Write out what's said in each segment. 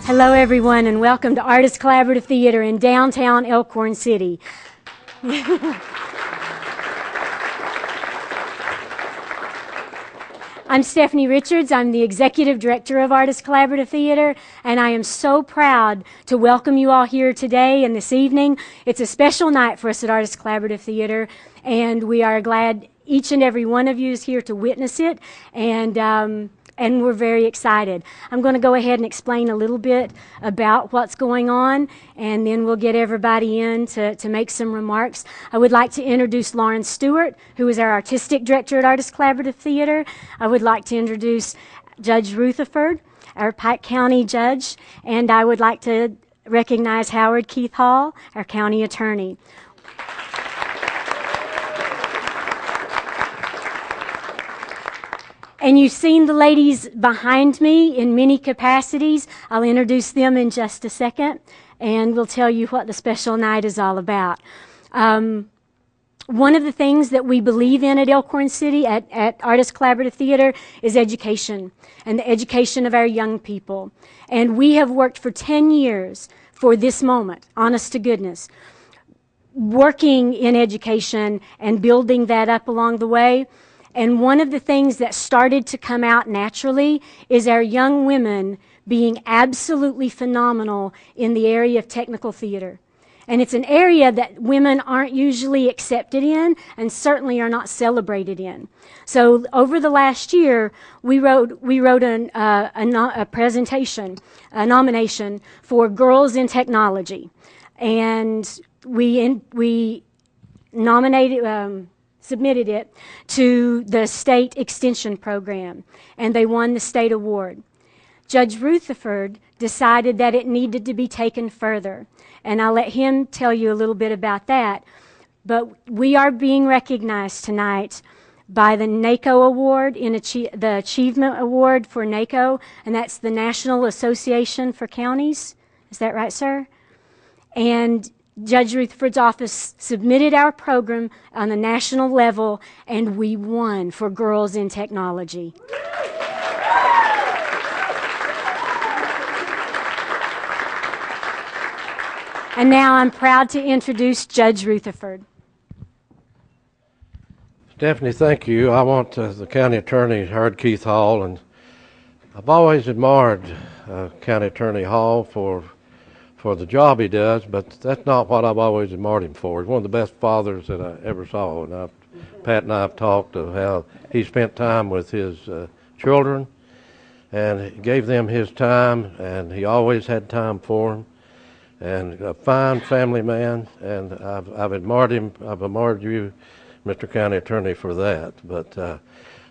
Hello everyone and welcome to Artist Collaborative Theater in downtown Elkhorn City. I'm Stephanie Richards. I'm the Executive Director of Artist Collaborative Theater, and I am so proud to welcome you all here today and this evening. It's a special night for us at Artist Collaborative Theater, and we are glad each and every one of you is here to witness it, and we're very excited. I'm going to go ahead and explain a little bit about what's going on, and then we'll get everybody in to make some remarks. I would like to introduce Lauren Stewart, who is our Artistic Director at Artist Collaborative Theater. I would like to introduce Judge Rutherford, our Pike County Judge, and I would like to recognize Howard Keith Hall, our County Attorney. And you've seen the ladies behind me in many capacities. I'll introduce them in just a second, and we'll tell you what the special night is all about. One of the things that we believe in at Elkhorn City, at Artist Collaborative Theater, is education, and the education of our young people. And we have worked for 10 years for this moment, honest to goodness, working in education and building that up along the way. And one of the things that started to come out naturally is our young women being absolutely phenomenal in the area of technical theater. And it's an area that women aren't usually accepted in and certainly are not celebrated in. So over the last year, we wrote a presentation, a nomination for Girls in Technology. And we nominated... submitted it to the state extension program, and they won the state award. Judge Rutherford decided that it needed to be taken further, and I'll let him tell you a little bit about that. But we are being recognized tonight by the NACo Award, the Achievement Award for NACo, and that's the National Association for Counties. Is that right, sir? And Judge Rutherford's office submitted our program on the national level, and we won for Girls in Technology. And now I'm proud to introduce Judge Rutherford. Stephanie, thank you. I want the county attorney, Howard Keith Hall, and I've always admired County Attorney Hall for the job he does, but that's not what I've always admired him for. He's one of the best fathers that I ever saw, and Pat and I have talked of how he spent time with his children, and he gave them his time, and he always had time for them, and a fine family man, and I've admired him. I've admired you, Mr. County Attorney, for that.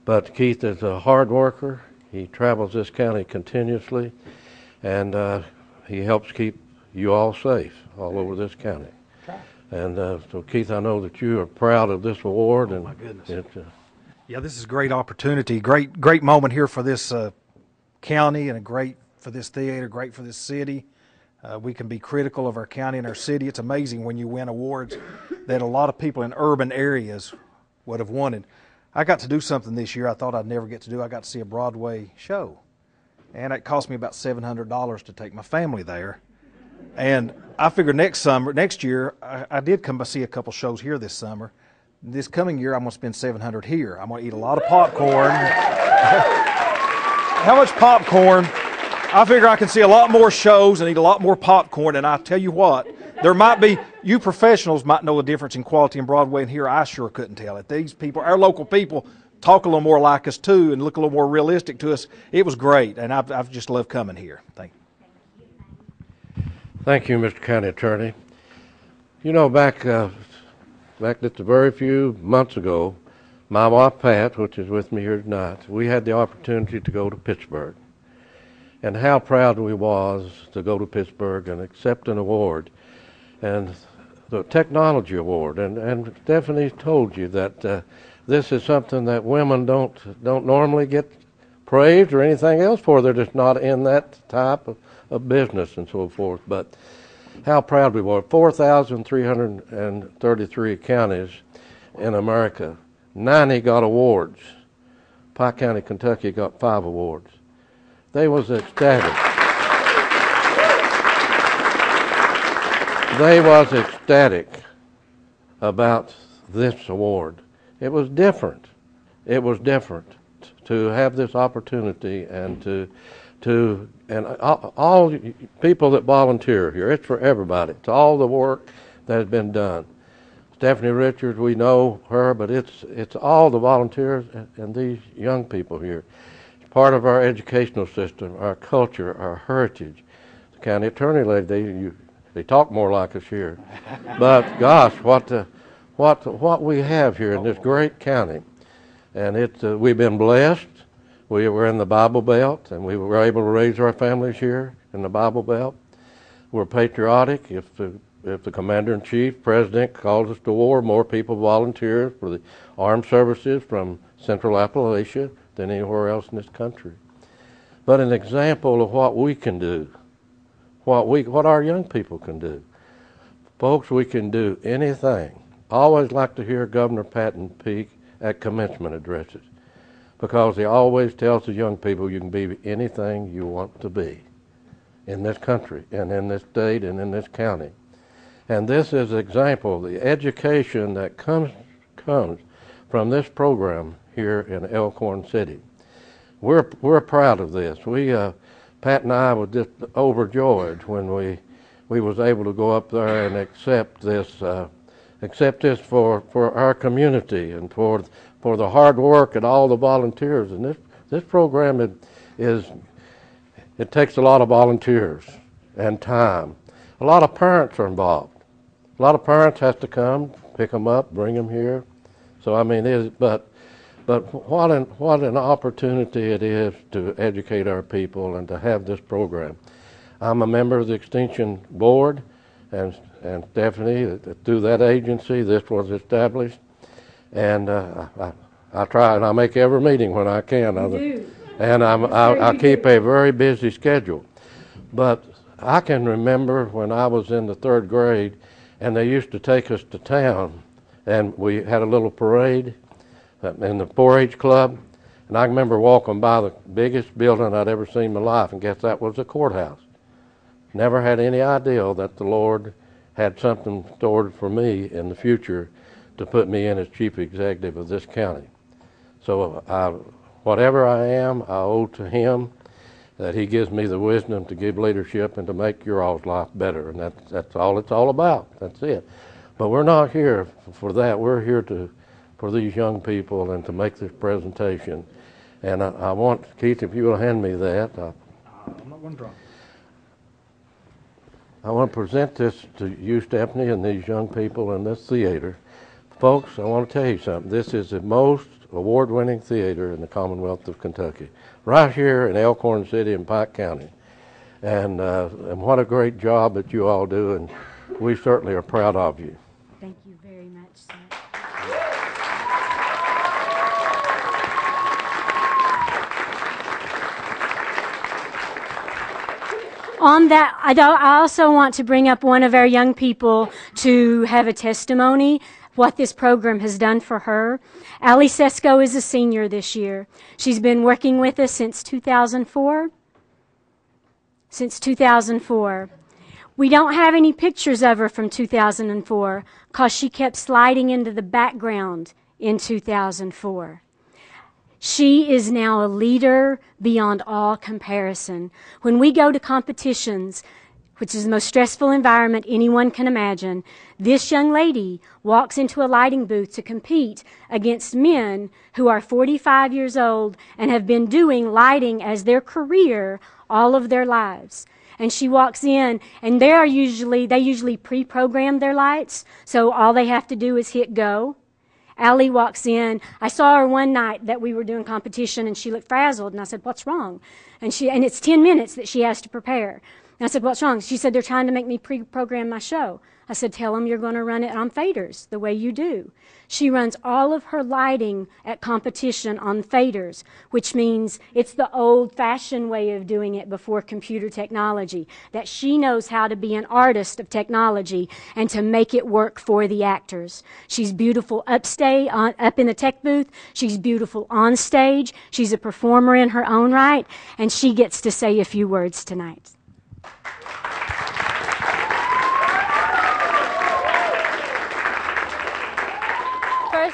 But Keith is a hard worker. He travels this county continuously, and he helps keep you all safe all over this county. And so, Keith, I know that you are proud of this award. Oh, my goodness. Yeah, this is a great opportunity, great moment here for this county, and great for this theater, great for this city. We can be critical of our county and our city. It's amazing when you win awards that a lot of people in urban areas would have wanted. I got to do something this year I thought I'd never get to do. I got to see a Broadway show, and it cost me about $700 to take my family there. And I figured next year, I did come to see a couple shows here this summer. This coming year, I'm going to spend $700 here. I'm going to eat a lot of popcorn. How much popcorn? I figure I can see a lot more shows and eat a lot more popcorn. And I tell you what, there might be, you professionals might know the difference in quality in Broadway and here. I sure couldn't tell it. These people, our local people, talk a little more like us too and look a little more realistic to us. It was great, and I've just loved coming here. Thank you. Thank you, Mr. County Attorney. You know, back just a very few months ago, my wife Pat, which is with me here tonight, we had the opportunity to go to Pittsburgh. And how proud we was to go to Pittsburgh and accept an award, and the technology award. And Stephanie told you that this is something that women don't normally get praised or anything else for. They're just not in that type of business and so forth. But how proud we were. 4,333 counties in America. 90 got awards. Pike County, Kentucky got 5 awards. They was ecstatic. they was ecstatic about this award. It was different. It was different to have this opportunity and and all people that volunteer here. It's for everybody. It's all the work that has been done. Stephanie Richards, we know her, but it's all the volunteers and these young people here. It's part of our educational system, our culture, our heritage. The county attorney lady, they talk more like us here, but gosh, what we have here in this great county, and we've been blessed. We were in the Bible Belt, and we were able to raise our families here in the Bible Belt. We're patriotic. If the Commander-in-Chief, President calls us to war, more people volunteer for the armed services from Central Appalachia than anywhere else in this country. But an example of what we can do, what our young people can do. Folks, we can do anything. I always like to hear Governor Patton Peake at commencement addresses, because he always tells the young people you can be anything you want to be in this country and in this state and in this county. And this is an example of the education that comes from this program here in Elkhorn City. We're proud of this. Pat and I were just overjoyed when we was able to go up there and accept this for our community and for the hard work and all the volunteers. And this program it takes a lot of volunteers and time. A lot of parents are involved. A lot of parents have to come, pick them up, bring them here. So I mean, but what an opportunity it is to educate our people and to have this program. I'm a member of the Extension Board, and Stephanie, through that agency, this was established. And I try, and I make every meeting when I can. And I keep a very busy schedule. But I can remember when I was in the 3rd grade, and they used to take us to town, and we had a little parade in the 4-H club, and I remember walking by the biggest building I'd ever seen in my life, and guess that was the courthouse. Never had any idea that the Lord had something stored for me in the future to put me in as chief executive of this county. So whatever I am, I owe to him, that he gives me the wisdom to give leadership and to make your all's life better, and that's all it's all about. That's it. But we're not here for that. We're here for these young people and to make this presentation. And I want, Keith, if you will hand me that. I'm not going to drop. I want to present this to you, Stephanie, and these young people in this theater. Folks, I want to tell you something. This is the most award-winning theater in the Commonwealth of Kentucky, right here in Elkhorn City in Pike County. And what a great job that you all do, and we certainly are proud of you. Thank you very much, sir. On that, I also want to bring up one of our young people to have a testimony, what this program has done for her. Allie Sesko is a senior this year. She's been working with us since 2004. Since 2004. We don't have any pictures of her from 2004 because she kept sliding into the background in 2004. She is now a leader beyond all comparison. When we go to competitions, which is the most stressful environment anyone can imagine, this young lady walks into a lighting booth to compete against men who are 45 years old and have been doing lighting as their career all of their lives. And she walks in, and they usually pre-program their lights, so all they have to do is hit go. Allie walks in. I saw her one night that we were doing competition, and she looked frazzled, and I said, "What's wrong?" And it's 10 minutes that she has to prepare. And I said, "What's wrong?" She said, "They're trying to make me pre-program my show." I said, "Tell them you're going to run it on faders, the way you do." She runs all of her lighting at competition on faders, which means it's the old-fashioned way of doing it before computer technology, that she knows how to be an artist of technology and to make it work for the actors. She's beautiful up in the tech booth. She's beautiful on stage. She's a performer in her own right, and she gets to say a few words tonight.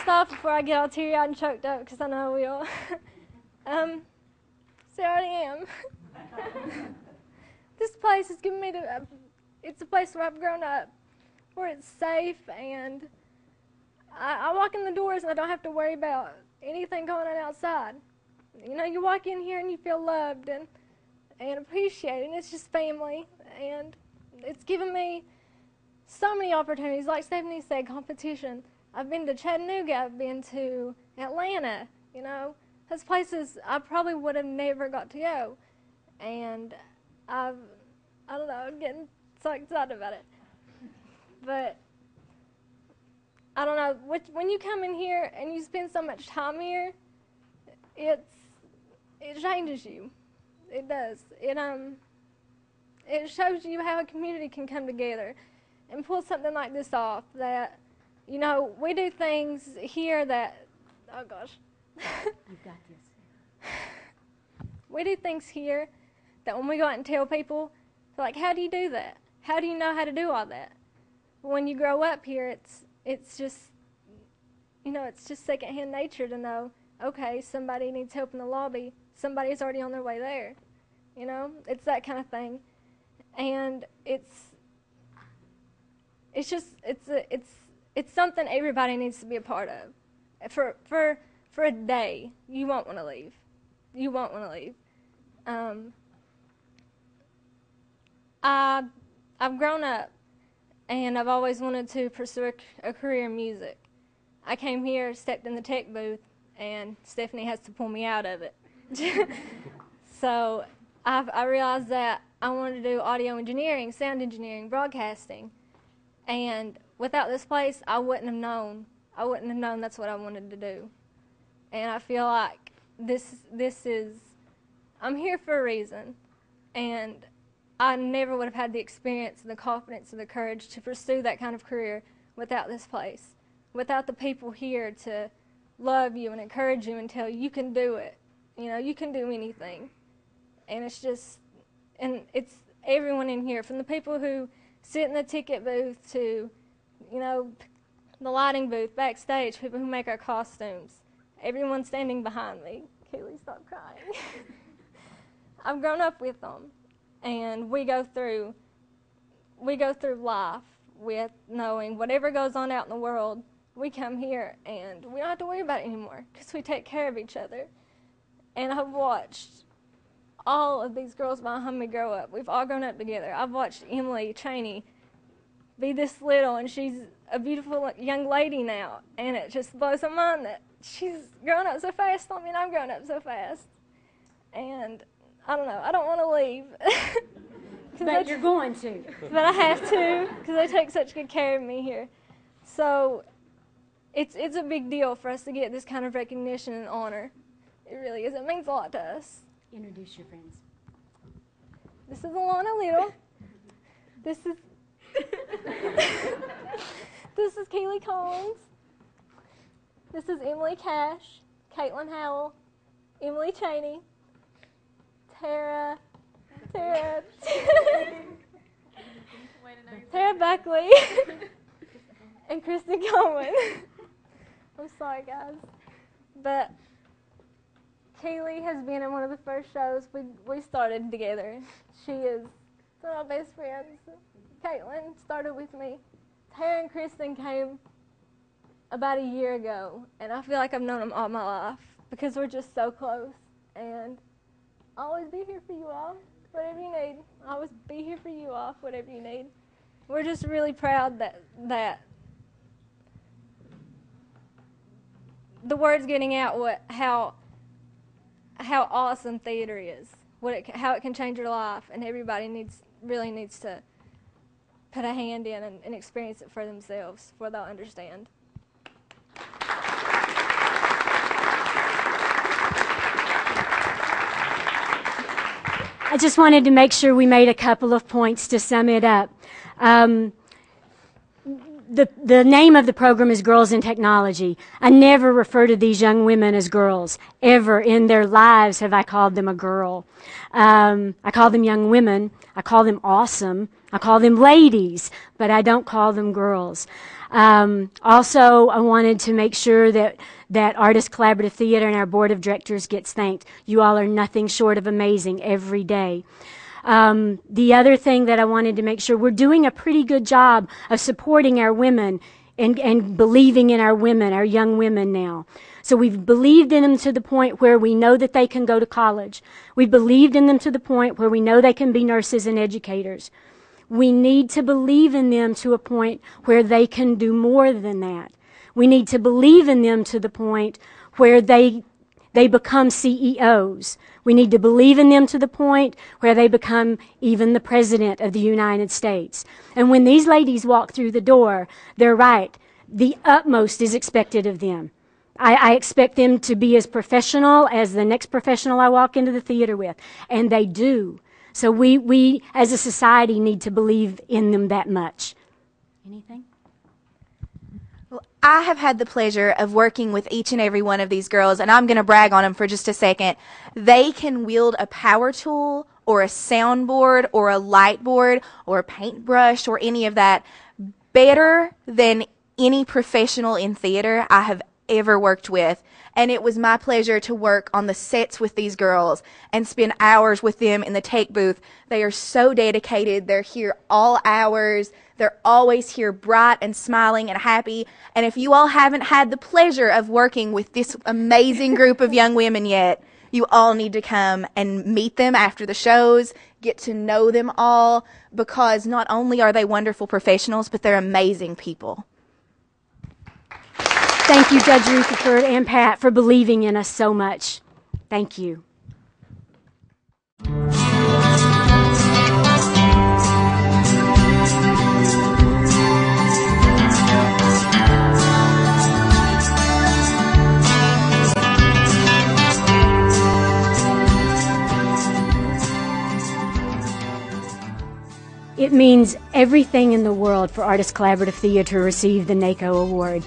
First off, before I get all teary-eyed and choked up, because I know I will, see, I already am. This place has given me it's a place where I've grown up, where it's safe, and I walk in the doors and I don't have to worry about anything going on outside. You know, you walk in here and you feel loved and appreciated, and it's just family, and it's given me so many opportunities. Like Stephanie said, competition. I've been to Chattanooga, I've been to Atlanta, you know. Those places I probably would have never got to go. And I don't know, I'm getting so excited about it. But I don't know, when you come in here and you spend so much time here, it changes you. It does. It shows you how a community can come together and pull something like this off. That, you know, we do things here that, oh gosh. You've got this. We do things here that when we go out and tell people, they're like, how do you do that? How do you know how to do all that? But when you grow up here, it's just, you know, it's just secondhand nature to know, okay, somebody needs help in the lobby. Somebody's already on their way there. You know, it's that kind of thing. And it's something everybody needs to be a part of. For a day, you won't want to leave. You won't want to leave. I've grown up, and I've always wanted to pursue a career in music. I came here, stepped in the tech booth, and Stephanie has to pull me out of it. So I realized that I wanted to do audio engineering, sound engineering, broadcasting. And without this place, I wouldn't have known. I wouldn't have known that's what I wanted to do. And I feel like this is, I'm here for a reason. And I never would have had the experience and the confidence and the courage to pursue that kind of career without this place. Without the people here to love you and encourage you and tell you can do it. You know, you can do anything. And it's just, and it's everyone in here, from the people who sit in the ticket booth to, you know, the lighting booth, backstage, people who make our costumes. Everyone standing behind me. Kaylee, stop crying. I've grown up with them, and we go through life with knowing whatever goes on out in the world, we come here and we don't have to worry about it anymore because we take care of each other. And I've watched all of these girls behind me grow up. We've all grown up together. I've watched Emily Cheney be this little, and she's a beautiful young lady now, and it just blows my mind that she's grown up so fast. I mean, I'm growing up so fast. And I don't know, I don't want to leave. But you're going to. But I have to, because they take such good care of me here. So it's a big deal for us to get this kind of recognition and honor. It really is. It means a lot to us. Introduce your friends. This is Alana Little. This is this is Keely Collins. This is Emily Cash, Caitlin Howell, Emily Cheney, Tara Buckley, and Kristen Coleman. I'm sorry, guys. But Kaylee has been in one of the first shows we started together. She is one of my best friends. Caitlin started with me. Tara and Kristen came about a year ago, and I feel like I've known them all my life because we're just so close. And I'll always be here for you all, whatever you need. I'll always be here for you all, whatever you need. We're just really proud that the word's getting out how awesome theater is, how it can change your life, and everybody really needs to put a hand in and experience it for themselves before they'll understand. I just wanted to make sure we made a couple of points to sum it up. The name of the program is Girls in Technology. I never refer to these young women as girls. Ever in their lives have I called them a girl. I call them young women. I call them awesome. I call them ladies, but I don't call them girls. Also, I wanted to make sure that Artist Collaborative Theater and our board of directors gets thanked. You all are nothing short of amazing every day. The other thing that I wanted to make sure, we're doing a pretty good job of supporting our women and believing in our women, our young women now. So we've believed in them to the point where we know that they can go to college. We've believed in them to the point where we know they can be nurses and educators. We need to believe in them to a point where they can do more than that. We need to believe in them to the point where they become CEOs. We need to believe in them to the point where they become even the President of the United States. And when these ladies walk through the door, they're right. The utmost is expected of them. I expect them to be as professional as the next professional I walk into the theater with. And they do. So we as a society need to believe in them that much. Anything? Well, I have had the pleasure of working with each and every one of these girls, and I'm going to brag on them for just a second. They can wield a power tool or a soundboard or a light board or a paintbrush or any of that better than any professional in theater I have ever worked with. And it was my pleasure to work on the sets with these girls and spend hours with them in the take booth. They are so dedicated. They're here all hours. They're always here bright and smiling and happy. And if you all haven't had the pleasure of working with this amazing group of young women yet, you all need to come and meet them after the shows, get to know them all, because not only are they wonderful professionals, but they're amazing people. Thank you, Judge Rutherford and Pat, for believing in us so much. Thank you. It means everything in the world for Artist Collaborative Theater to receive the NACo Award.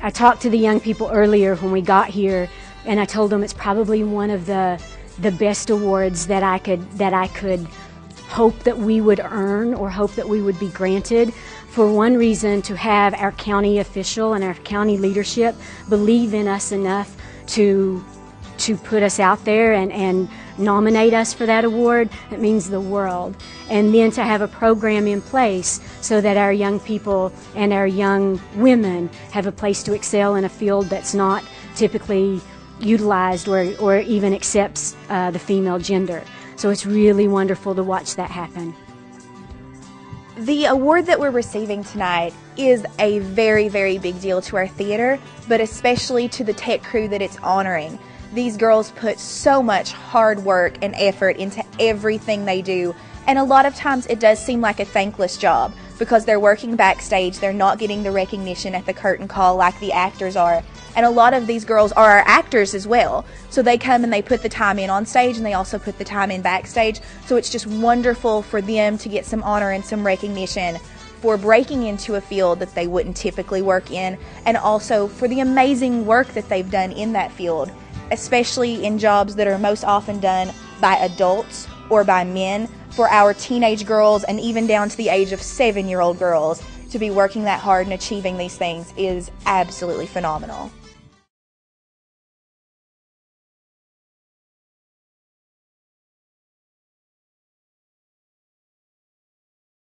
I talked to the young people earlier when we got here, and I told them it's probably one of the best awards that I could hope that we would earn or hope that we would be granted. For one reason, to have our county official and our county leadership believe in us enough to put us out there and nominate us for that award. It means the world. And then to have a program in place so that our young people and our young women have a place to excel in a field that's not typically utilized or even accepts the female gender. So it's really wonderful to watch that happen. The award that we're receiving tonight is a very, very big deal to our theater, but especially to the tech crew that it's honoring. These girls put so much hard work and effort into everything they do, and a lot of times it does seem like a thankless job because they're working backstage, they're not getting the recognition at the curtain call like the actors are. And a lot of these girls are our actors as well. So they come and they put the time in on stage, and they also put the time in backstage. So it's just wonderful for them to get some honor and some recognition for breaking into a field that they wouldn't typically work in, and also for the amazing work that they've done in that field, especially in jobs that are most often done by adults or by men. For our teenage girls and even down to the age of 7-year-old girls to be working that hard and achieving these things is absolutely phenomenal.